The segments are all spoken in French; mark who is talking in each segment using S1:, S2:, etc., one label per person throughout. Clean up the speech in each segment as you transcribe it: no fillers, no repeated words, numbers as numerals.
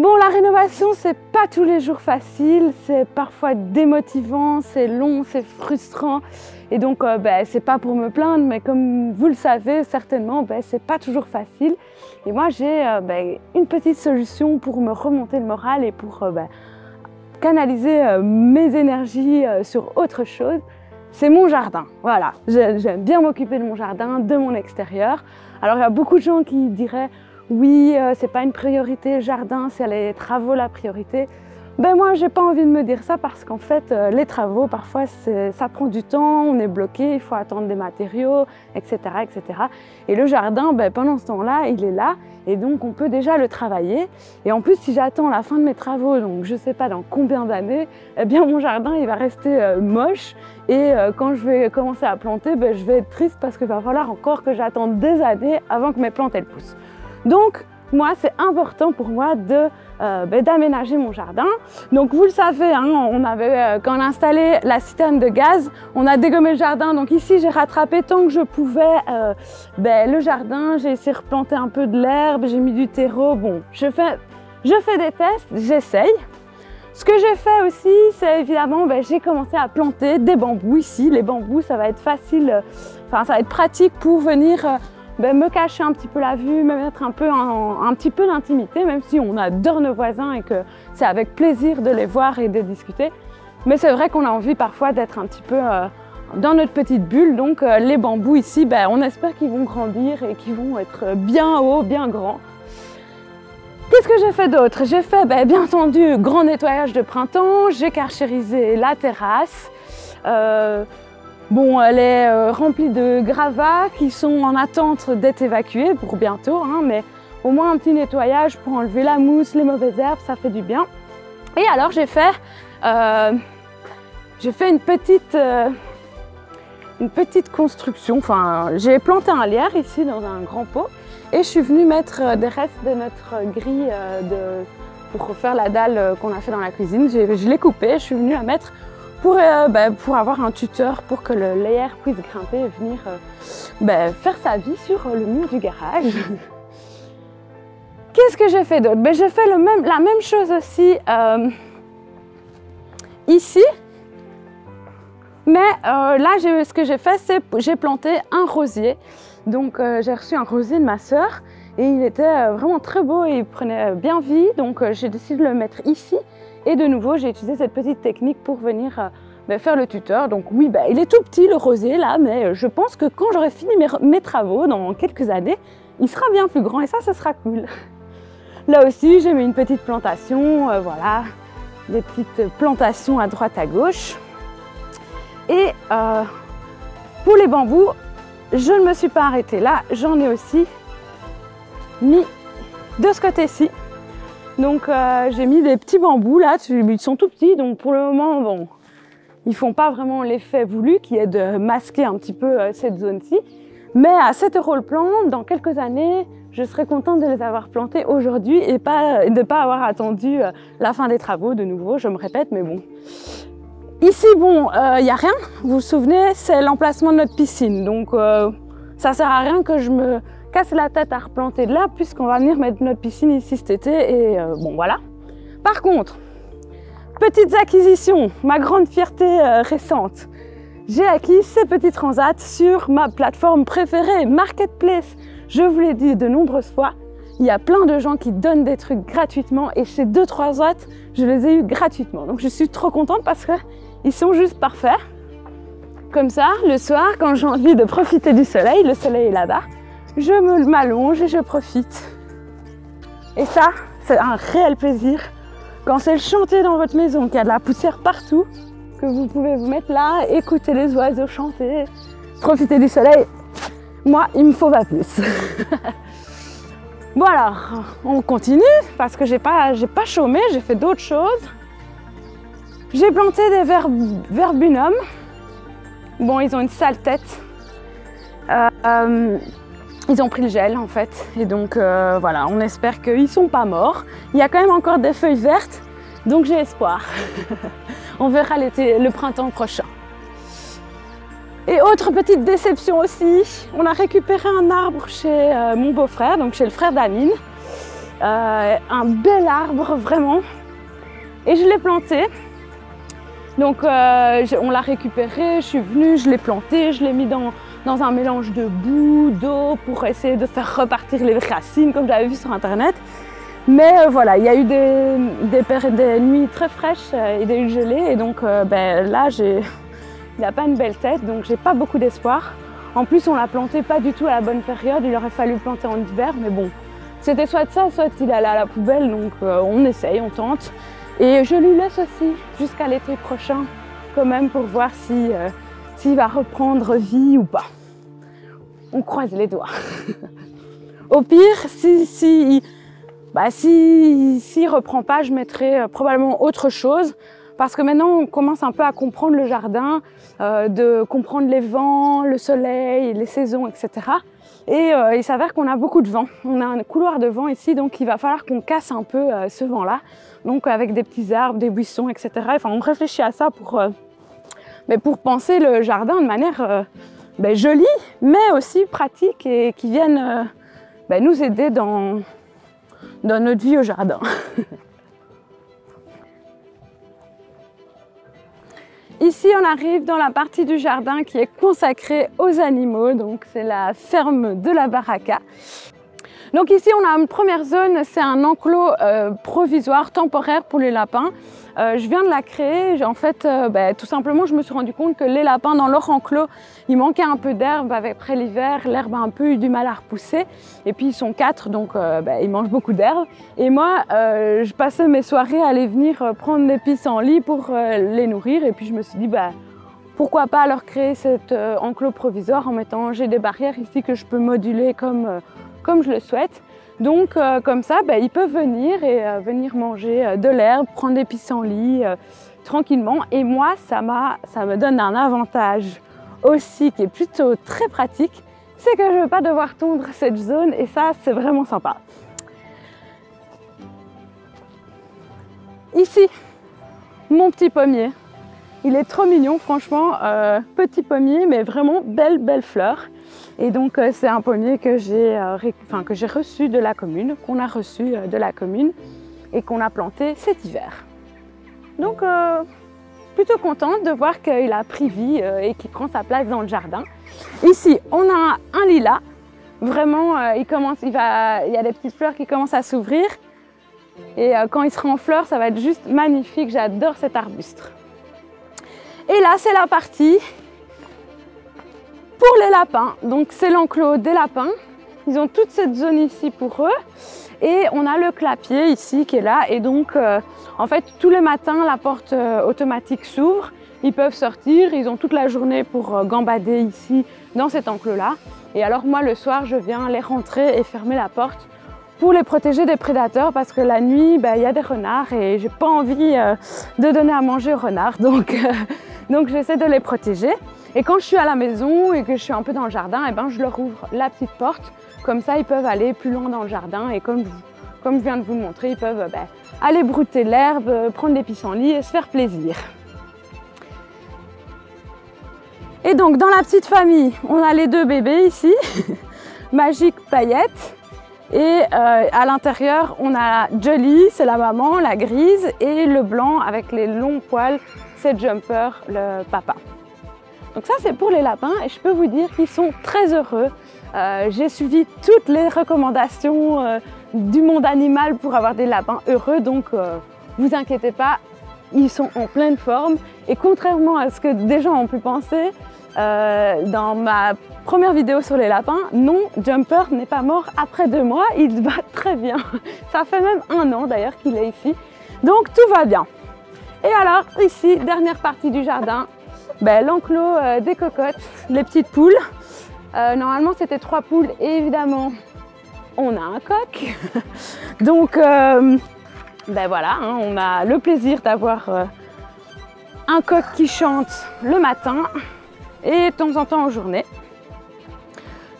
S1: Bon, la rénovation, c'est pas tous les jours facile, c'est parfois démotivant, c'est long, c'est frustrant. Et donc, c'est pas pour me plaindre, mais comme vous le savez certainement, c'est pas toujours facile. Et moi, j'ai une petite solution pour me remonter le moral et pour canaliser mes énergies sur autre chose. C'est mon jardin, voilà. J'aime bien m'occuper de mon jardin, de mon extérieur. Alors, il y a beaucoup de gens qui diraient oui, c'est pas une priorité le jardin, c'est les travaux la priorité. Moi, j'ai pas envie de me dire ça parce qu'en fait, les travaux, parfois, ça prend du temps, on est bloqué, il faut attendre des matériaux, etc., etc. Et le jardin, pendant ce temps-là, il est là et donc on peut déjà le travailler. Et en plus, si j'attends la fin de mes travaux, donc je sais pas dans combien d'années, eh bien mon jardin, il va rester moche. Et quand je vais commencer à planter, je vais être triste parce qu'il va falloir encore que j'attende des années avant que mes plantes elles poussent. Donc, moi, c'est important pour moi d'aménager mon jardin. Donc, vous le savez, hein, quand on a installé la citerne de gaz, on a dégommé le jardin. Donc ici, j'ai rattrapé tant que je pouvais le jardin. J'ai essayé de replanter un peu de l'herbe, j'ai mis du terreau. Bon, je fais des tests, j'essaye. Ce que j'ai fait aussi, c'est évidemment, j'ai commencé à planter des bambous ici. Les bambous, ça va être facile, ça va être pratique pour venir me cacher un petit peu la vue, me mettre un petit peu d'intimité, même si on adore nos voisins et que c'est avec plaisir de les voir et de discuter. Mais c'est vrai qu'on a envie parfois d'être un petit peu dans notre petite bulle. Donc les bambous ici, on espère qu'ils vont grandir et qu'ils vont être bien hauts, bien grands. Qu'est-ce que j'ai fait d'autre? J'ai fait bien entendu grand nettoyage de printemps, j'ai karchérisé la terrasse. Elle est remplie de gravats qui sont en attente d'être évacués pour bientôt, hein, mais au moins un petit nettoyage pour enlever la mousse, les mauvaises herbes, ça fait du bien. Et alors j'ai fait une petite construction, j'ai planté un lierre ici dans un grand pot et je suis venue mettre des restes de notre grille pour refaire la dalle qu'on a fait dans la cuisine. Je l'ai coupée, je suis venue la mettre pour avoir un tuteur pour que le lierre puisse grimper et venir faire sa vie sur le mur du garage. Qu'est-ce que j'ai fait d'autre? J'ai fait la même chose aussi ici. Mais là, ce que j'ai fait, c'est j'ai planté un rosier. Donc j'ai reçu un rosier de ma sœur et il était vraiment très beau et il prenait bien vie. Donc j'ai décidé de le mettre ici. Et de nouveau, j'ai utilisé cette petite technique pour venir faire le tuteur. Donc oui, il est tout petit le rosier là, mais je pense que quand j'aurai fini mes travaux, dans quelques années, il sera bien plus grand et ça sera cool. Là aussi, j'ai mis une petite plantation, voilà, des petites plantations à droite à gauche. Et pour les bambous, je ne me suis pas arrêtée là, j'en ai aussi mis de ce côté-ci. Donc j'ai mis des petits bambous là, ils sont tout petits, donc pour le moment, bon, ils font pas vraiment l'effet voulu qui est de masquer un petit peu cette zone-ci. Mais à 7 € le plan, dans quelques années, je serais contente de les avoir plantés aujourd'hui et de ne pas avoir attendu la fin des travaux de nouveau, je me répète, mais bon. Ici, bon, il n'y a rien, vous vous souvenez, c'est l'emplacement de notre piscine, donc ça sert à rien que je me casse la tête à replanter de là puisqu'on va venir mettre notre piscine ici cet été et bon voilà. Par contre, petites acquisitions, ma grande fierté récente. J'ai acquis ces petits transats sur ma plateforme préférée, Marketplace. Je vous l'ai dit de nombreuses fois, il y a plein de gens qui donnent des trucs gratuitement et ces 2 transats, je les ai eus gratuitement. Donc je suis trop contente parce qu'ils sont juste parfaits. Comme ça, le soir, quand j'ai envie de profiter du soleil, le soleil est là-bas, je m'allonge et je profite. Et ça, c'est un réel plaisir. Quand c'est le chantier dans votre maison, qu'il y a de la poussière partout, que vous pouvez vous mettre là, écouter les oiseaux chanter, profiter du soleil, moi, il me faut pas plus. Bon alors, on continue parce que j'ai pas chômé, j'ai fait d'autres choses. J'ai planté des verbunum. Bon, ils ont une sale tête. Ils ont pris le gel en fait et donc voilà, on espère qu'ils ne sont pas morts. Il y a quand même encore des feuilles vertes, donc j'ai espoir. On verra le printemps prochain. Et autre petite déception aussi, on a récupéré un arbre chez mon beau-frère, donc chez le frère d'Amine. un bel arbre vraiment. Et je l'ai planté. Donc on l'a récupéré, je suis venue, je l'ai planté, je l'ai mis dans un mélange de boue, d'eau pour essayer de faire repartir les racines comme j'avais vu sur internet. Mais voilà, il y a eu des nuits très fraîches et des gelées et donc là il n'a pas une belle tête, donc j'ai pas beaucoup d'espoir. En plus on l'a planté pas du tout à la bonne période, il aurait fallu le planter en hiver, mais bon, c'était soit ça, soit il allait à la poubelle, donc on essaye, on tente. Et je lui laisse aussi jusqu'à l'été prochain quand même pour voir s'il va reprendre vie ou pas. On croise les doigts. Au pire, s'il reprend pas, je mettrai probablement autre chose. Parce que maintenant, on commence un peu à comprendre le jardin, de comprendre les vents, le soleil, les saisons, etc. Et il s'avère qu'on a beaucoup de vent. On a un couloir de vent ici, donc il va falloir qu'on casse un peu ce vent-là. Donc avec des petits arbres, des buissons, etc. Enfin, on réfléchit à ça pour penser le jardin de manière jolie, mais aussi pratique et qui vienne nous aider dans notre vie au jardin. Ici, on arrive dans la partie du jardin qui est consacrée aux animaux, donc c'est la ferme de la Baraka. Donc ici, on a une première zone, c'est un enclos provisoire, temporaire pour les lapins. Je viens de la créer, en fait, tout simplement, je me suis rendu compte que les lapins, dans leur enclos, il manquait un peu d'herbe. Après l'hiver, l'herbe a un peu eu du mal à repousser. Et puis, ils sont 4, donc ils mangent beaucoup d'herbe. Et moi, je passais mes soirées à aller venir prendre des pissenlits pour les nourrir. Et puis, je me suis dit, pourquoi pas alors créer cet enclos provisoire en mettant, j'ai des barrières ici que je peux moduler comme je le souhaite. Donc comme ça, ils peuvent venir et venir manger de l'herbe, prendre des pissenlits tranquillement. Et moi, ça me donne un avantage aussi qui est plutôt très pratique, c'est que je ne vais pas devoir tondre cette zone et ça, c'est vraiment sympa. Ici, mon petit pommier. Il est trop mignon, franchement, petit pommier, mais vraiment belle fleur. Et donc c'est un pommier que j'ai reçu de la commune, qu'on a reçu de la commune et qu'on a planté cet hiver. Donc plutôt contente de voir qu'il a pris vie et qu'il prend sa place dans le jardin. Ici on a un lilas, vraiment il y a des petites fleurs qui commencent à s'ouvrir et quand il sera en fleurs ça va être juste magnifique, j'adore cet arbuste. Et là c'est la partie pour les lapins, donc c'est l'enclos des lapins. Ils ont toute cette zone ici pour eux. Et on a le clapier ici qui est là. Et donc, en fait, tous les matins, la porte automatique s'ouvre. Ils peuvent sortir. Ils ont toute la journée pour gambader ici, dans cet enclos-là. Et alors, moi, le soir, je viens les rentrer et fermer la porte pour les protéger des prédateurs. Parce que la nuit, il y a des renards et j'ai pas envie de donner à manger aux renards. Donc j'essaie de les protéger. Et quand je suis à la maison et que je suis un peu dans le jardin, je leur ouvre la petite porte. Comme ça, ils peuvent aller plus loin dans le jardin. Et comme je viens de vous le montrer, ils peuvent aller brouter l'herbe, prendre des pissenlits et se faire plaisir. Et donc, dans la petite famille, on a les 2 bébés ici, Magique, Paillette. Et à l'intérieur, on a Jolly, c'est la maman, la grise, et le blanc avec les longs poils, c'est Jumper, le papa. Donc ça c'est pour les lapins et je peux vous dire qu'ils sont très heureux. J'ai suivi toutes les recommandations du monde animal pour avoir des lapins heureux, donc vous inquiétez pas, ils sont en pleine forme. Et contrairement à ce que des gens ont pu penser, dans ma première vidéo sur les lapins, non, Jumper n'est pas mort après 2 mois, il va très bien. Ça fait même 1 an d'ailleurs qu'il est ici, donc tout va bien. Et alors ici, dernière partie du jardin, l'enclos des cocottes, les petites poules. Normalement c'était 3 poules et évidemment on a un coq. Donc voilà, on a le plaisir d'avoir un coq qui chante le matin et de temps en temps en journée.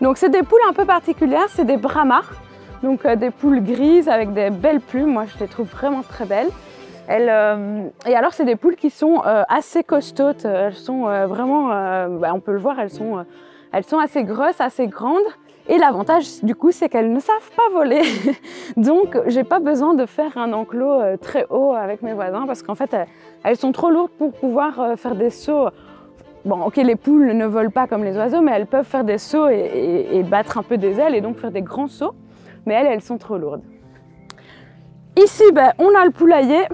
S1: Donc c'est des poules un peu particulières, c'est des Brahmas. Donc des poules grises avec des belles plumes, moi je les trouve vraiment très belles. Et alors c'est des poules qui sont assez costaudes, elles sont vraiment, on peut le voir, elles sont assez grosses, assez grandes Et l'avantage du coup, c'est qu'elles ne savent pas voler. Donc j'ai pas besoin de faire un enclos très haut avec mes voisins parce qu'en fait elles sont trop lourdes pour pouvoir faire des sauts. Bon, ok, les poules ne volent pas comme les oiseaux, mais elles peuvent faire des sauts et battre un peu des ailes et donc faire des grands sauts. Mais elles sont trop lourdes. Ici, on a le poulailler.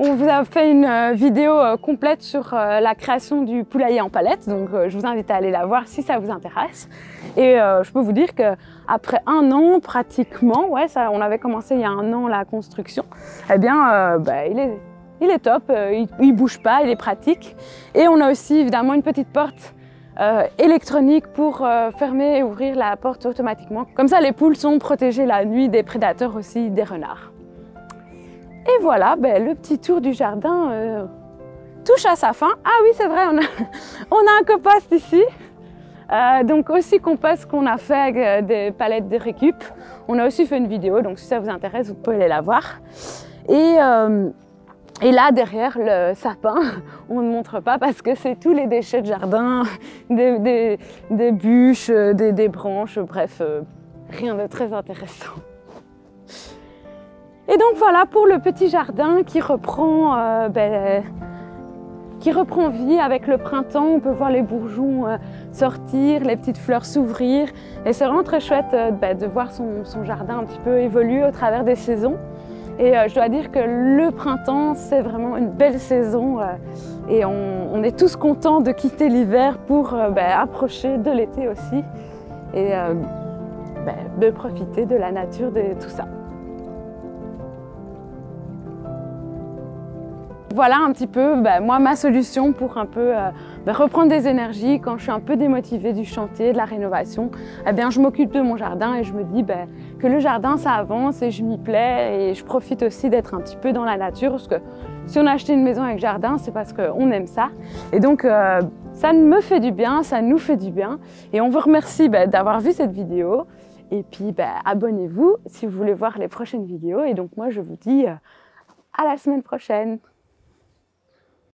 S1: On vous a fait une vidéo complète sur la création du poulailler en palette, donc je vous invite à aller la voir si ça vous intéresse. Et je peux vous dire qu'après 1 an pratiquement, ouais, on avait commencé il y a 1 an la construction, eh bien il est top, il bouge pas, il est pratique. Et on a aussi évidemment une petite porte électronique pour fermer et ouvrir la porte automatiquement. Comme ça les poules sont protégées la nuit des prédateurs aussi, des renards. Et voilà, le petit tour du jardin touche à sa fin. Ah oui, c'est vrai, on a un compost ici. Donc aussi compost qu'on a fait avec des palettes de récup. On a aussi fait une vidéo, donc si ça vous intéresse, vous pouvez aller la voir. Et là, derrière le sapin, on ne montre pas parce que c'est tous les déchets de jardin, des bûches, des branches, bref, rien de très intéressant. Et donc voilà pour le petit jardin qui reprend vie avec le printemps. On peut voir les bourgeons sortir, les petites fleurs s'ouvrir. Et c'est vraiment très chouette de voir son jardin un petit peu évoluer au travers des saisons. Et je dois dire que le printemps, c'est vraiment une belle saison. Et on est tous contents de quitter l'hiver pour approcher de l'été aussi. Et de profiter de la nature, de tout ça. Voilà un petit peu moi ma solution pour un peu reprendre des énergies quand je suis un peu démotivée du chantier, de la rénovation. Eh bien je m'occupe de mon jardin et je me dis que le jardin ça avance et je m'y plais et je profite aussi d'être un petit peu dans la nature parce que si on a acheté une maison avec jardin c'est parce qu'on aime ça et donc ça me fait du bien, ça nous fait du bien et on vous remercie d'avoir vu cette vidéo et puis abonnez-vous si vous voulez voir les prochaines vidéos et donc moi je vous dis à la semaine prochaine.